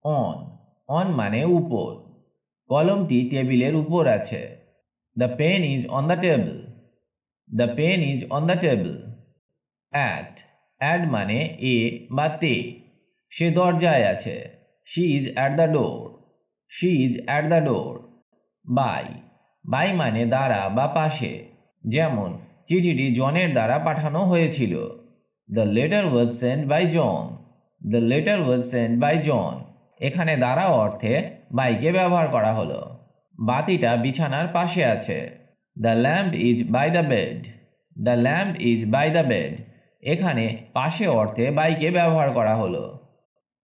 On, on মানে উপর। কলমটি টেবিলের উপর আছে। The pen is on the table. The pen is on the table. At, at মানে এ বা তে। সে দরজায় আছে। She is at the door. She is at the door. By, by মানে দ্বারা বা পাশে। যেমন চিঠিটি জনের দ্বারা পাঠানো হয়েছিল। The letter was sent by John. The letter was sent by John. এখানে দ্বারা অর্থে বাইকে ব্যবহার করা হলো। বাতিটা বিছানার পাশে আছে। The lamp is by the bed. The lamp is by the bed. এখানে পাশে অর্থে বাইকে ব্যবহার করা হলো।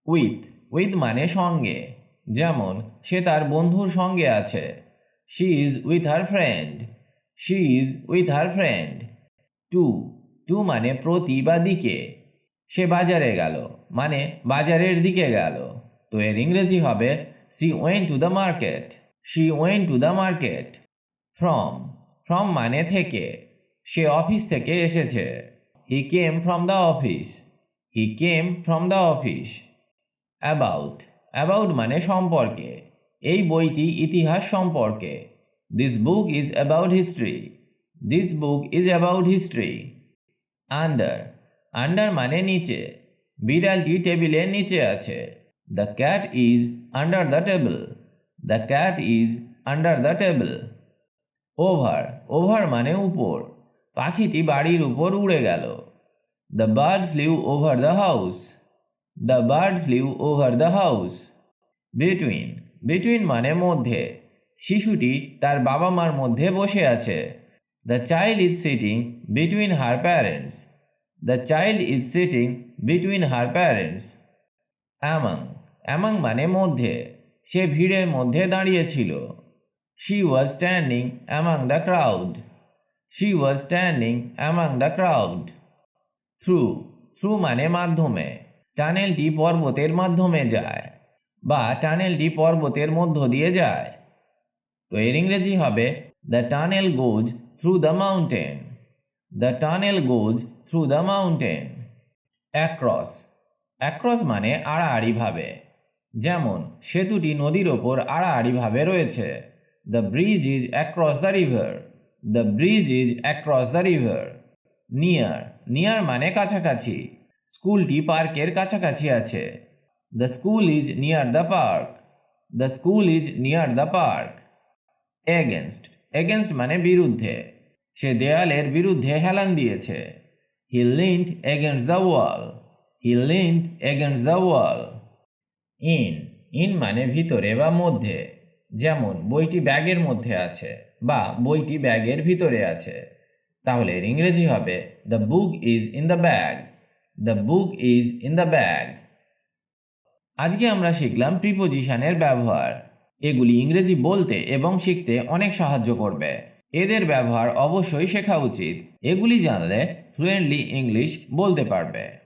উইথ, উইথ মানে সঙ্গে। যেমন সে তার বন্ধুর সঙ্গে আছে। She is with her friend. She is with her friend. To, to মানে প্রতি বা দিকে। সে বাজারে গেল মানে বাজারের দিকে গেল। তো এর ইংরেজি হবে she went to the market. She went to the market. From, from মানে থেকে। সে অফিস থেকে এসেছে। He came from the office. He came from the office. About, about মানে সম্পর্কে। এই বইটি ইতিহাস সম্পর্কে। This book is about history. This book is about history. Under, under মানে নিচে। বিড়ালটি টেবিলের নিচে আছে। The cat is under the table. The cat is under the table. Over, over মানে উপর। পাখিটি বাড়ির উপর উড়ে গেল। The bird flew over the house. The bird flew over the house. Between, between মানে মধ্যে। শিশুটি তার বাবা মার মধ্যে বসে আছে। The child is sitting between her parents. The child is sitting between her parents. Among, among মানে মধ্যে। সে ভিড়ের মধ্যে দাঁড়িয়েছিল। She was standing among the crowd. She was standing among the crowd. Through, through মানে মাধ্যমে। টানেলটি পর্বতের মাধ্যমে যায় বা টানেলটি পর্বতের মধ্য দিয়ে যায়। তো এর ইংরেজি হবে the tunnel goes through the mountain. The tunnel goes through the mountain. Across, across মানে আড়াআড়িভাবে। যেমন সেতুটি নদীর ওপর আড়াআড়িভাবে রয়েছে। The bridge is across the river. The bridge is across the river. Near, near মানে কাছাকাছি। স্কুলটি পার্কের কাছাকাছি আছে। The school is near the park. The school is near the park. Against, against মানে বিরুদ্ধে। সে দেয়ালের বিরুদ্ধে হেলান দিয়েছে। হি leaned against the wall. He leaned against the wall. In, in মানে ভিতরে বা মধ্যে। যেমন বইটি ব্যাগের মধ্যে আছে বা বইটি ব্যাগের ভিতরে আছে। তাহলে এর ইংরেজি হবে the book is in the bag. The book is in the bag. আজকে আমরা শিখলাম প্রিপোজিশনের ব্যবহার। এগুলি ইংরেজি বলতে এবং শিখতে অনেক সাহায্য করবে। এদের ব্যবহার অবশ্যই শেখা উচিত। এগুলি জানলে ফ্লুয়েন্টলি ইংলিশ বলতে পারবে।